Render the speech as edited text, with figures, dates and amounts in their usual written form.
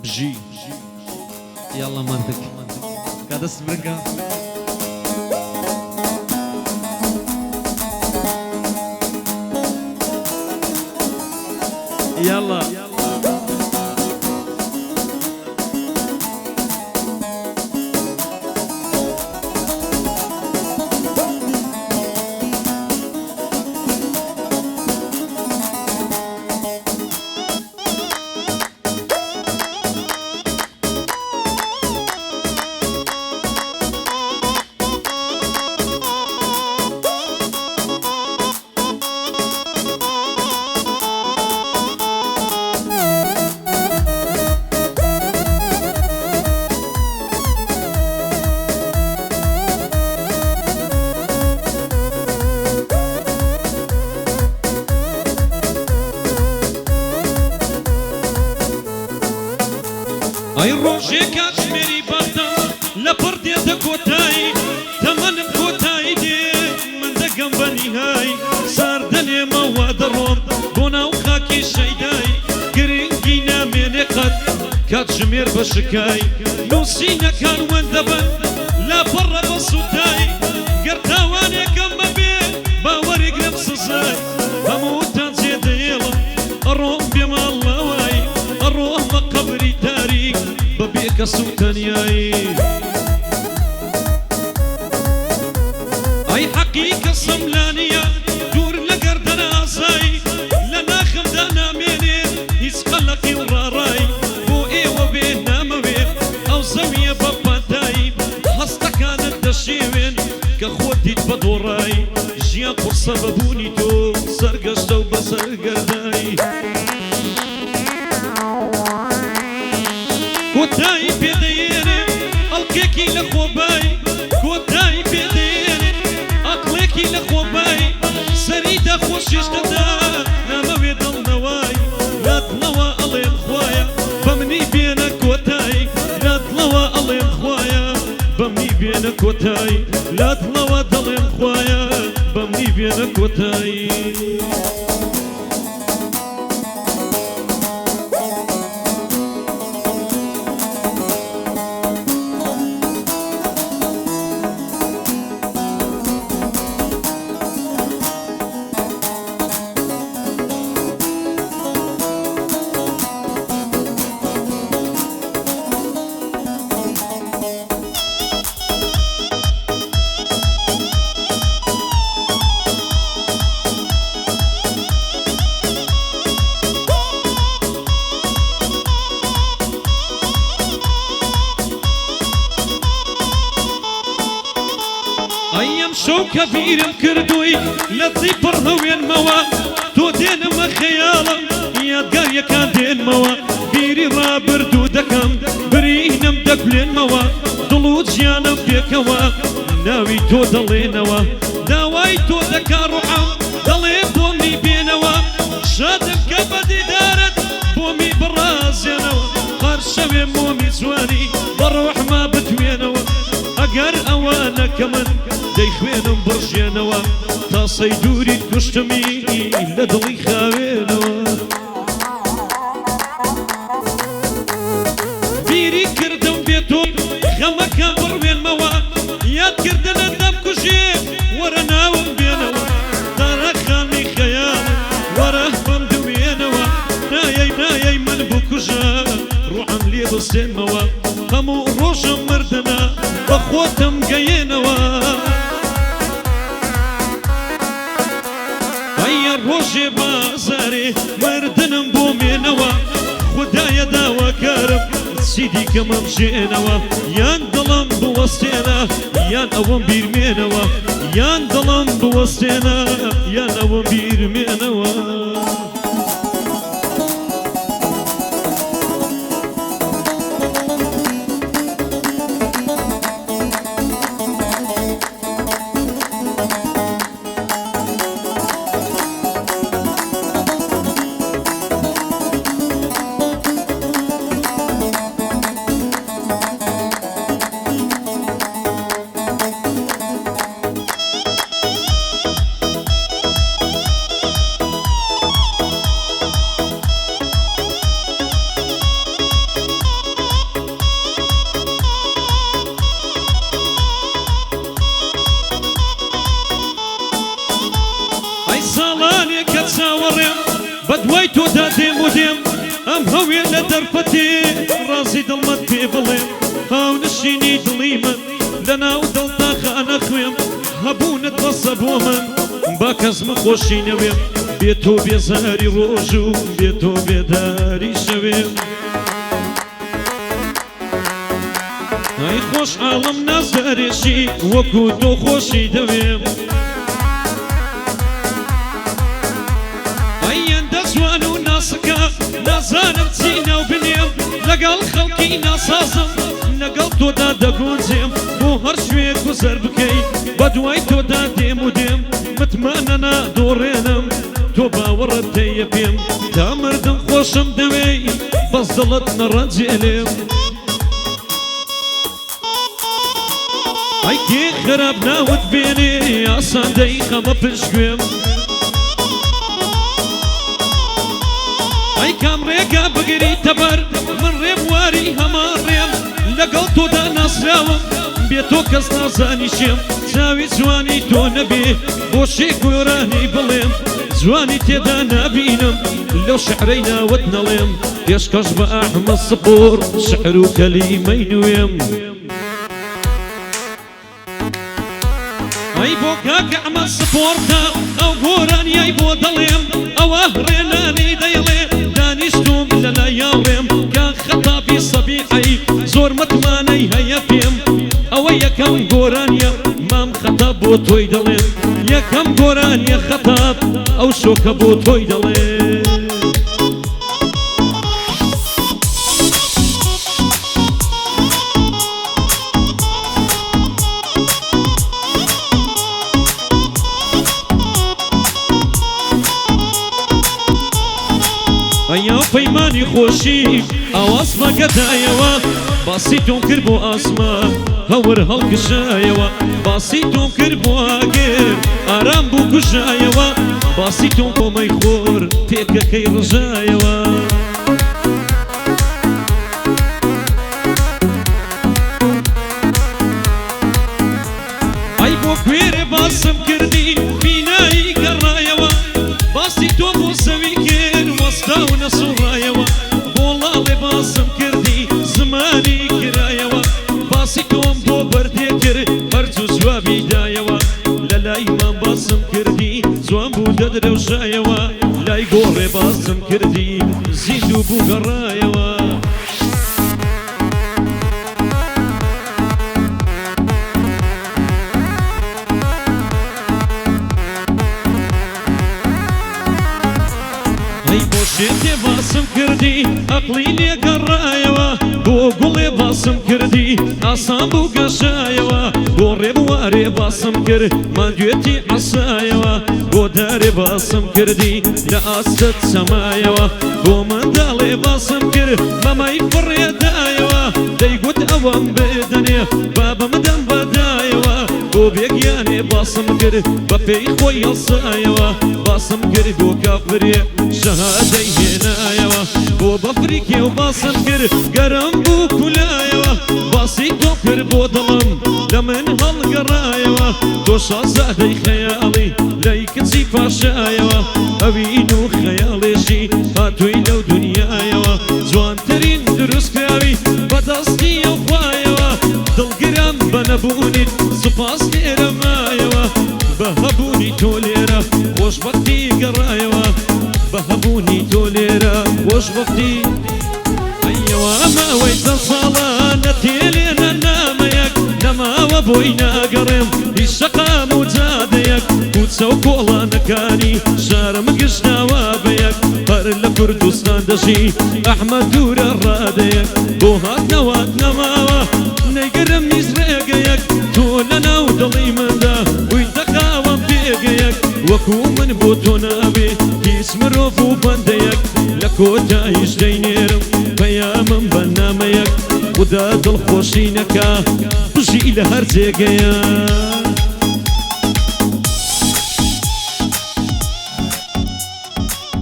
بجي يلا منطق كذا سبرقة يلا اي روشي كاشميري بردم لبردي دكوتاي تمنم كوتاي دي من دقم بني هاي ساردني مواد الروم بونا وخاكي شيداي قرنقينا من قد كاشمير بشكاي نوسينا كان وندبن لا برا بصوتاي قرتاواني كم بي باوري قرب سزاي هموتان زيد يلا الروم بما الله واي الروح مقبري تاريخ ببيك سوتنياي اي حقيقة صملانية دور لقردنا زاي لنا خمدانا منين يسقلقي وراراي بو اي وبينا مبين او زمية بابا دايب حستا كانت تشيوين كخوتي تبدوراي جيا قرصة ببوني تو سرقشتو بسرقرداي كوتاي بيديني الكيكي لخوباي كوتاي بيديني اقليكي لخوباي سريدة خوشيش تدا ناما بيضل نواي لا تلوى الين خوايا بمني بينك كوتاي لا تلوى الين خوايا بمني بينك كوتاي لا تلوى دلين خوايا بمني بينك كوتاي ايام شو كبير مكردوي لا تزيبر هوين موا تو دين ما خيالا يا دقايا كان دين موا بيري رابر دودكم برينم دقلين موا ضلوت جانم بيكوا ناوي تو دلينوا داواي تو دكا روحم دلي بومي بينوا شادم كبدي دارت بومي برازينوا قرشوي مومي زواني بروح ما بتوينوا اقر اوانا كمان ديخوينم برجينوا تا صيدوري تكشتمي لدلي خاوينوا بيري كردم بيتو خمكا بروين موا ياد كردن الدم كشي ورنا وبينوا دارا خامي خيال وراه بمدوينوا نايي من بكجا روحم لي بسين موا خمو روشم مردنا بخوتم قينوا هيا روشي بازاري مردنم بومينوا خدايا داوا كارم سيدي كما مشينوا يان ظلم بوسطينا يان اوم بيرمينوا يان ظلم بوسطينا يان اوم بيرمينوا ئەم هەوێ لە دەرفەتێ ڕازی دڵمەت پێ بڵێم هاو نشینی دڵی من لەناو دڵتا خانە خوێم هەبوونت بەسە بۆ من با کەس من خۆشی نەوێم بێ تۆ بێزاری ڕۆژ و بێ تۆ بێداری شەوێم ئەی خۆش عاڵم نازدارێشی وەکو تۆ خۆشی دەوێم ئەی ئەندە جوان و ناسکە نازانم چی ناو بنێم لەگەڵ خەڵکی ناسازم لەگەڵ تۆدا دەگۆنجێم بۆ هەر شوێ گوزەر بکەی بە دوای تۆدا دێم و دێم متمانە نادۆڕێنم تۆ باوەڕت هەیە پێم تا مردم خۆشم دەوێی بەس دڵت نەڕەنجێلێم ئەی کێ خراپ ناوت بێنێ ئاسان دەی خەمە پشتگوێم ئەی کام ڕێگا بگریتە بەر من ڕێبواری هەمان ڕێم لەگەڵ تۆدا ناسراوم بێ تۆ کەس نازانیشێم چاوی جوانی تۆ نەبێ بۆ شێک گۆرانی بڵێم جوانی تێدا نابینم لەو شعرەی ناوت نەڵێم پێشکەش بە ئەحمەد سپۆر شعر و کەلیمەی نوێم ئەی بۆ کاکە ئەمە سپۆرتە ئەو گۆرانیای بۆ دەڵێم ئەوە ڕێنانی دەیڵێ دانیشتوم لە لای یاوڕێم کاک خەتابی سەبیعی زۆر متمانەی هەیە پێم ئەوە یەکەم گۆرانیە مام خەتاب بۆ تۆی دەڵێم یەکەم گۆرانیە خەتاب ئەو شۆکە بۆ تۆی دەڵێم ئەیا پەیمانی خۆشی ئاواز مەگەدایەوە باسی تۆم کرد بۆ ئاسمان هەور هەڵگشایەوە باسی تۆم کرد بۆ ئاگر ئارام بوو کوژایەوە باسی تۆم کۆمەی خۆر تێکەکەی ڕژایەوە ئەی بۆ کوێرێ باسم کردی بینایی گەڕایەوە باسی تۆ بۆ سەوی کرد وەستا و نەسوڕایەوە بۆڵاڵێ باسم کردی زمانی کرایەوە باسی تۆم بۆ بەردێ کرد هەرجوو جوابی دایەوە لە لای مام باسم کردی جوان بوو دەدرەوشایەوە لای گۆڕێ باسم کردی زیندوو بوو گەڕایەوە شێتێ باسم کردی ئەقلی لێگەڕایەوە بۆ گوڵێ باسم کردی ئاسان بوو گەشایەوە بۆ ڕێبوارێ باسم کرد ماندوێتی عەسایەوە بۆ دارێ باسم کردی لە ئاستت سەمایەوە بۆ منداڵێ باسم کرد مەمای فڕێدایەوە دەیگوت ئەوەم بێدەنێ بابە مدەم بەدایەوە بۆ بێگیانێ باسم کرد بە پێی خۆی هەڵسایەوە باسم کرد بۆ کافرێ شەهادەی هێنایەوە بۆ بەفریکێ و باسم کرد گەرم بوو کولایەوە باسی تۆ کرد بۆ دڵم لە من هەڵگەڕایەوە تۆ شازادەی خەیاڵی لای کچی پاشایەوە ئەوین و خەیاڵێژی هاتووی لەو دونیایەوە جوانترین دروستکراوی بەدەستی ئەو خوایەوە دڵگرم بە نەبوونیت سوپاس لێرەمایەوە بە هەبوونی تۆ لێرە خۆشبەختی گەڕایەوە بە هەبوونی تۆ لێرە خۆشبەختی ئەیەوە ماوەی چەند ساڵە نەتێلێنە نامەیەک نەماوە بۆی ناگەڕێم هیچ شەقام و جادەیەک کوچە و کۆڵانەکانی شارم گشتاوە بەیەک هەر لە کوردستان دەژی ئەحمەد دوورە ڕادەیەک بۆ هاتنەوات نەماوە نەیگەرم هیچ ڕێگەیەک تۆ لەناو دڵی مندا وی دەقاوەم پێگەیەک وەکو من بۆ تۆ نابێ هیچ مرۆڤ و بەندەیەک لە کۆتاییش دەینێرم پەیامم بە نامەیەک خدا دڵخۆشی نەکا بژی لە هەر جێگەیە